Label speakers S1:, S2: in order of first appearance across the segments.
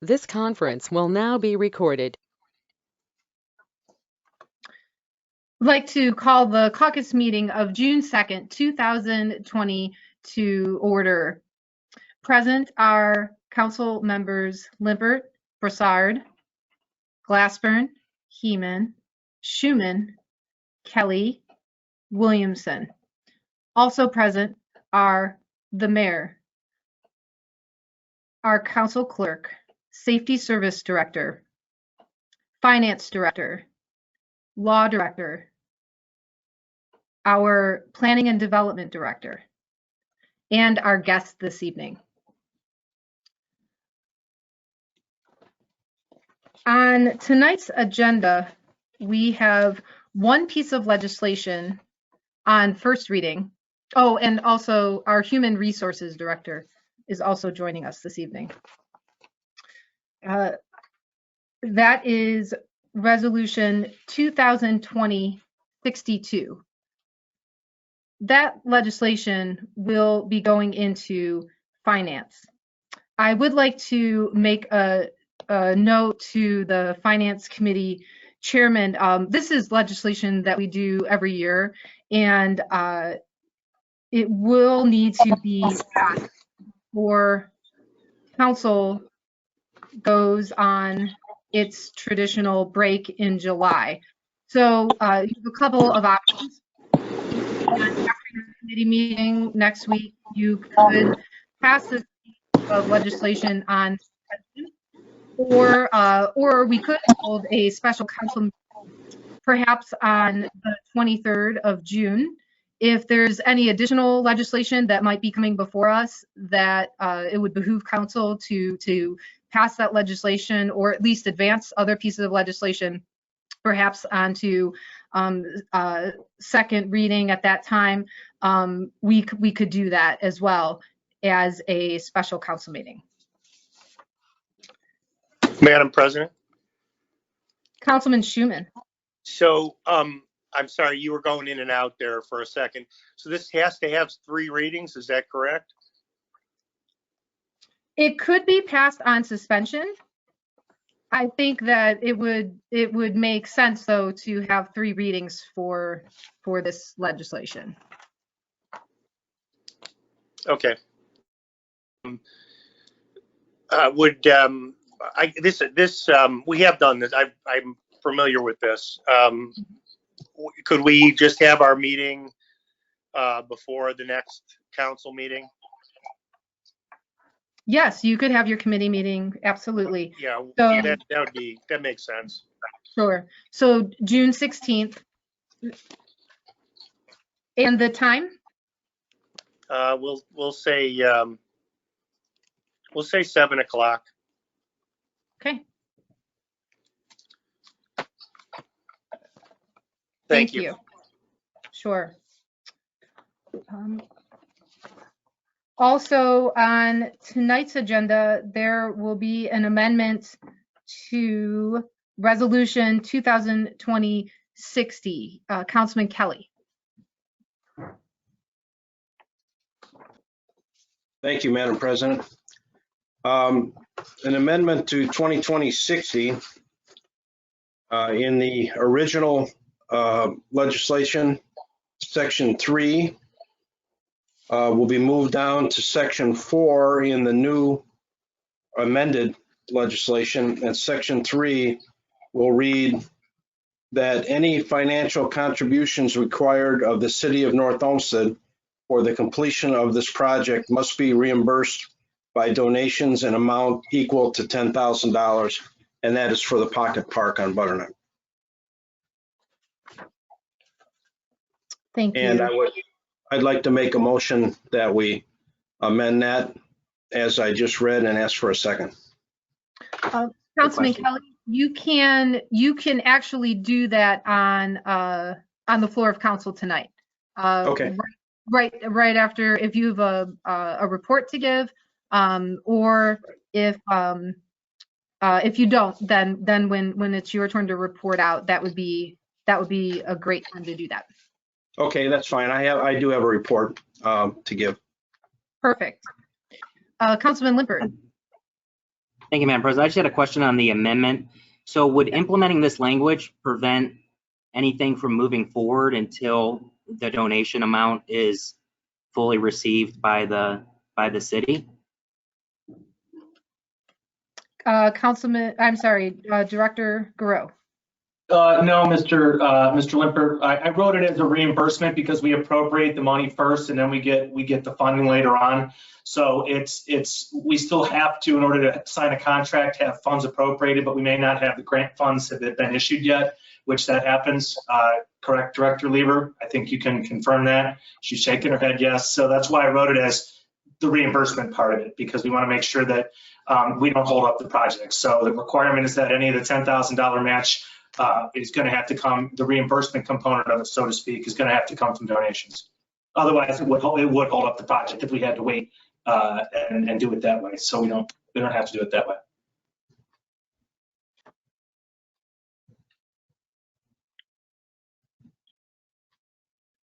S1: This conference will now be recorded.
S2: I'd like to call the caucus meeting of June 2nd, 2020 to order. Present are council members Lippert, Broussard, Glassburn, Heeman, Schuman, Kelly, Williamson. Also present are the mayor, our council clerk, safety service director, finance director, law director, our planning and development director, and our guest this evening. On tonight's agenda, we have one piece of legislation on first reading. Oh, and also our human resources director is also joining us this evening. That is resolution 2020-62. That legislation will be going into finance. I would like to make a note to the finance committee chairman. This is legislation that we do every year, and it will need to be passed before council goes on its traditional break in July. So you have a couple of options. After your committee meeting next week, you could pass this piece of legislation on suspension, or we could hold a special council meeting perhaps on the 23rd of June. If there's any additional legislation that might be coming before us, that it would behoove council to pass that legislation, or at least advance other pieces of legislation, perhaps onto second reading at that time, we could do that as well as a special council meeting.
S3: Madam President.
S2: Councilman Schuman.
S3: So I'm sorry, you were going in and out there for a second. So this has to have 3 readings, is that correct?
S2: It could be passed on suspension. I think that it would make sense, though, to have 3 readings for this legislation.
S3: Okay. We have done this. I'm familiar with this. Could we just have our meeting before the next council meeting?
S2: Yes, you could have your committee meeting, absolutely.
S3: Yeah,
S2: So,
S3: that makes sense.
S2: Sure. So June 16th. And the time?
S3: We'll say 7 o'clock.
S2: Okay.
S3: Thank you.
S2: Sure. Also on tonight's agenda, there will be an amendment to resolution 2020-60. Councilman Kelly.
S4: Thank you, Madam President. An amendment to 2020-60 in the original legislation, section 3 will be moved down to section 4 in the new amended legislation, and section 3 will read that any financial contributions required of the city of North Olmsted for the completion of this project must be reimbursed by donations in amount equal to $10,000, and that is for the Pocket Park on Butternut.
S2: Thank you.
S4: And I'd like to make a motion that we amend that as I just read and ask for a second.
S2: Councilman Kelly, you can actually do that on the floor of council tonight.
S4: Okay.
S2: Right after, if you have a report to give, or if you don't, then when it's your turn to report out, that would be a great time to do that.
S4: Okay, that's fine. I do have a report to give.
S2: Perfect. Councilman Lippert.
S5: Thank you, Madam President. I just had a question on the amendment. So would implementing this language prevent anything from moving forward until the donation amount is fully received by the city?
S2: Director Garreau.
S6: No, Mr. Limper, I wrote it as a reimbursement because we appropriate the money first and then we get the funding later on. So we still have to, in order to sign a contract, have funds appropriated, but we may not have the grant funds that have been issued yet, which that happens. Correct, Director Lever? I think you can confirm that. She's shaking her head yes. So that's why I wrote it as the reimbursement part of it, because we want to make sure that we don't hold up the project. So the requirement is that any of the $10,000 match is going to have to come, the reimbursement component of it, so to speak, is going to have to come from donations. Otherwise, it would hold up the project if we had to wait and do it that way. So we don't have to do it that way.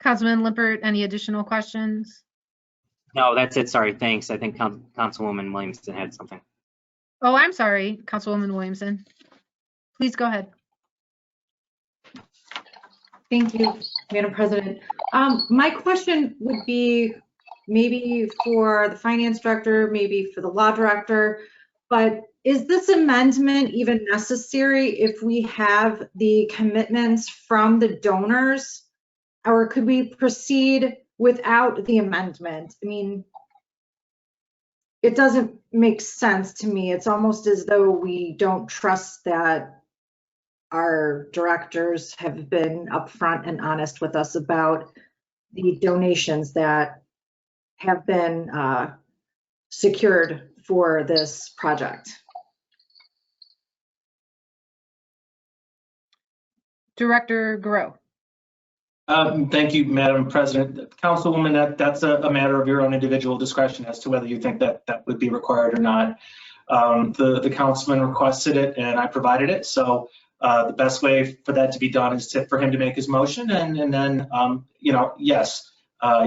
S2: Councilman Lippert, any additional questions?
S5: No, that's it. Sorry. Thanks. I think Councilwoman Williamson had something.
S2: Oh, I'm sorry, Councilwoman Williamson. Please go ahead.
S7: Thank you, Madam President. My question would be maybe for the finance director, maybe for the law director, but is this amendment even necessary if we have the commitments from the donors, or could we proceed without the amendment? I mean, it doesn't make sense to me. It's almost as though we don't trust that our directors have been upfront and honest with us about the donations that have been secured for this project.
S2: Director Garreau.
S6: Thank you, Madam President. Councilwoman, that's a matter of your own individual discretion as to whether you think that would be required or not. The councilman requested it and I provided it. So the best way for that to be done is for him to make his motion and then, yes,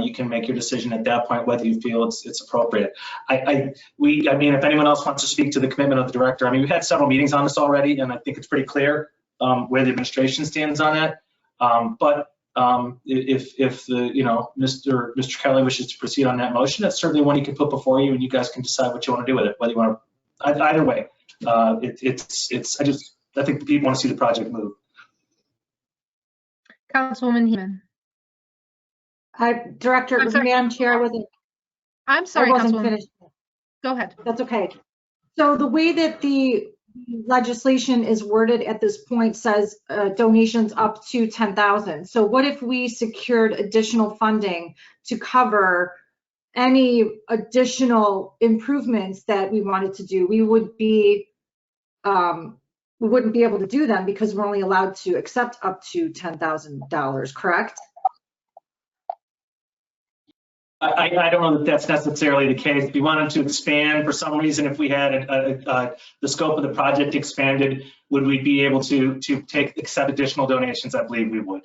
S6: you can make your decision at that point whether you feel it's appropriate. I mean, if anyone else wants to speak to the commitment of the director, I mean, we've had several meetings on this already, and I think it's pretty clear where the administration stands on that. If the Mr. Kelly wishes to proceed on that motion, that's certainly one he can put before you, and you guys can decide what you want to do with it. Whether you want to, either way, I think the people want to see the project move.
S2: Councilwoman Heeman.
S7: Director, Madam Chair,
S2: I'm sorry,
S7: I wasn't
S2: Councilwoman.
S7: finished.
S2: Go ahead.
S7: That's okay. So the way that the legislation is worded at this point says donations up to 10,000. So what if we secured additional funding to cover any additional improvements that we wanted to do? We wouldn't be able to do them because we're only allowed to accept up to $10,000, correct?
S6: I don't know that that's necessarily the case. If we wanted to expand for some reason, if we had the scope of the project expanded, would we be able to accept additional donations? I believe we would.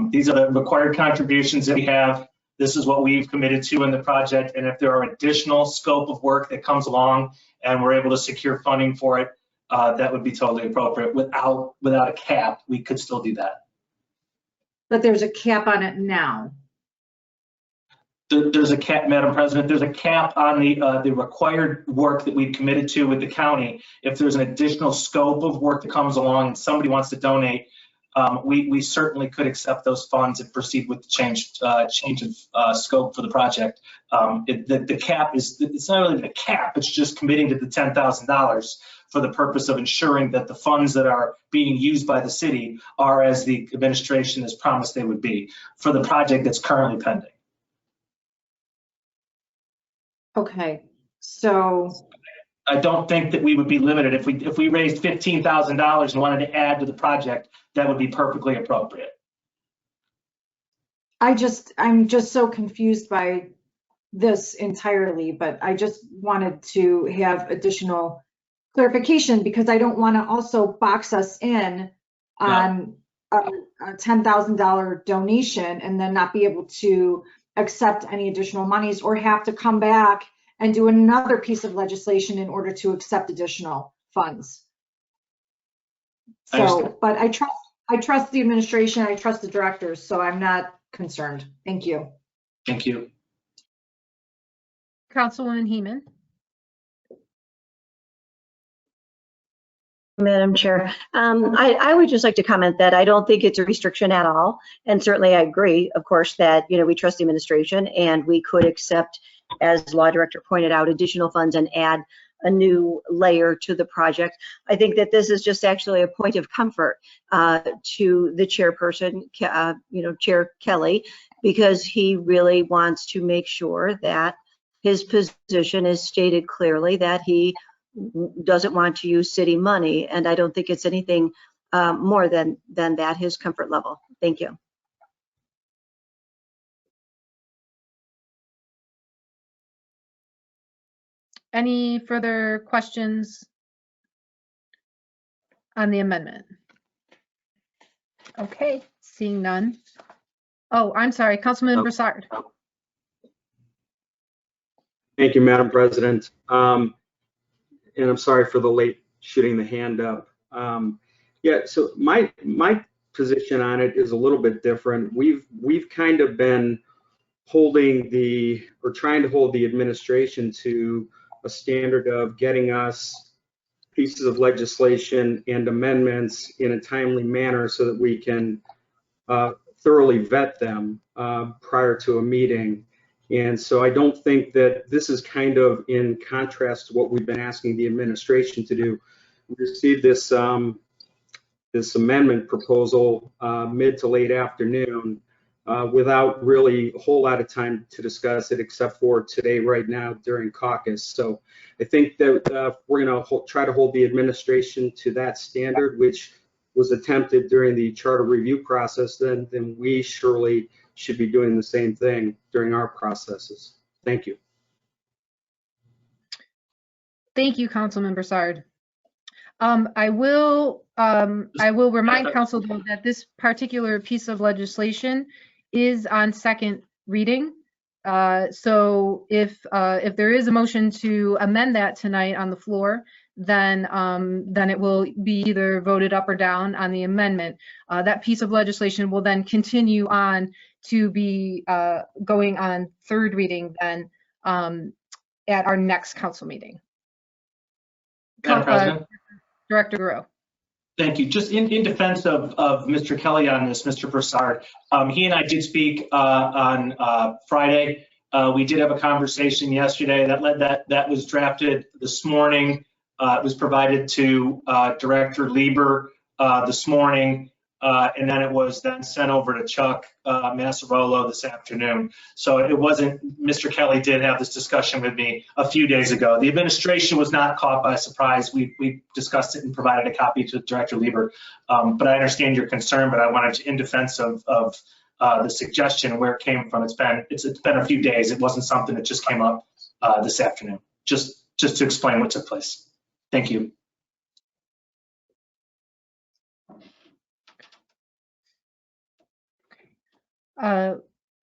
S6: These are the required contributions that we have. This is what we've committed to in the project. And if there are additional scope of work that comes along and we're able to secure funding for it, that would be totally appropriate. Without a cap, we could still do that.
S7: But there's a cap on it now.
S6: There's a cap, Madam President, there's a cap on the required work that we've committed to with the county. If there's an additional scope of work that comes along and somebody wants to donate, we certainly could accept those funds and proceed with the change of scope for the project. The cap it's not really the cap, it's just committing to the $10,000 for the purpose of ensuring that the funds that are being used by the city are as the administration has promised they would be for the project that's currently pending.
S7: Okay, so
S6: I don't think that we would be limited. If we raised $15,000 and wanted to add to the project, that would be perfectly appropriate.
S7: I'm just so confused by this entirely, but I just wanted to have additional clarification because I don't want to also box us in on a $10,000 donation and then not be able to accept any additional monies or have to come back and do another piece of legislation in order to accept additional funds. So, but I trust the administration, I trust the directors, so I'm not concerned. Thank you.
S6: Thank you.
S2: Councilwoman Heeman.
S8: Madam Chair, I would just like to comment that I don't think it's a restriction at all. And certainly I agree, of course, that, you know, we trust the administration and we could accept, as Law Director pointed out, additional funds and add a new layer to the project. I think that this is just actually a point of comfort to the chairperson, you know, Chair Kelly, because he really wants to make sure that his position is stated clearly, that he doesn't want to use city money, and I don't think it's anything more than that, his comfort level. Thank you.
S2: Any further questions on the amendment? Okay, seeing none. Oh, I'm sorry, Councilman Broussard.
S9: Thank you, Madam President. And I'm sorry for the late shooting the hand up. Yeah, so my position on it is a little bit different. We've kind of been trying to hold the administration to a standard of getting us pieces of legislation and amendments in a timely manner so that we can thoroughly vet them prior to a meeting. And so I don't think that this is kind of in contrast to what we've been asking the administration to do. We received this this amendment proposal mid to late afternoon without really a whole lot of time to discuss it, except for today, right now, during caucus. So I think that we're going to try to hold the administration to that standard, which was attempted during the charter review process. Then we surely should be doing the same thing during our processes. Thank you.
S2: Thank you, Councilman Broussard. I will remind council though that this particular piece of legislation is on second reading. So if there is a motion to amend that tonight on the floor, then it will be either voted up or down on the amendment. That piece of legislation will then continue on to be going on third reading then at our next council meeting.
S6: Madam President.
S2: Director Guerrero.
S6: Thank you. Just in defense of Mr. Kelly on this, Mr. Broussard, he and I did speak on Friday. We did have a conversation yesterday that was drafted this morning. It was provided to Director Lieber this morning, and then it was then sent over to Chuck Massarolo this afternoon. So it wasn't, Mr. Kelly did have this discussion with me a few days ago. The administration was not caught by surprise. We discussed it and provided a copy to Director Lieber. But I understand your concern, but I wanted to, in defense of the suggestion and where it came from, it's been a few days. It wasn't something that just came up this afternoon, just to explain what took place. Thank you.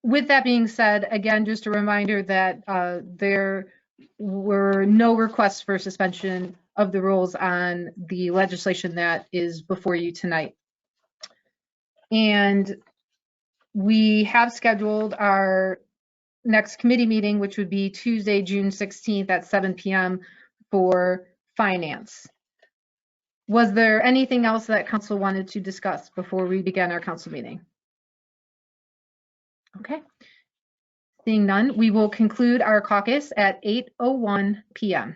S2: With that being said, again, just a reminder that there were no requests for suspension of the rules on the legislation that is before you tonight. And we have scheduled our next committee meeting, which would be Tuesday, June 16th at 7 p.m. for finance. Was there anything else that council wanted to discuss before we begin our council meeting? Okay. Seeing none, we will conclude our caucus at 8:01 p.m.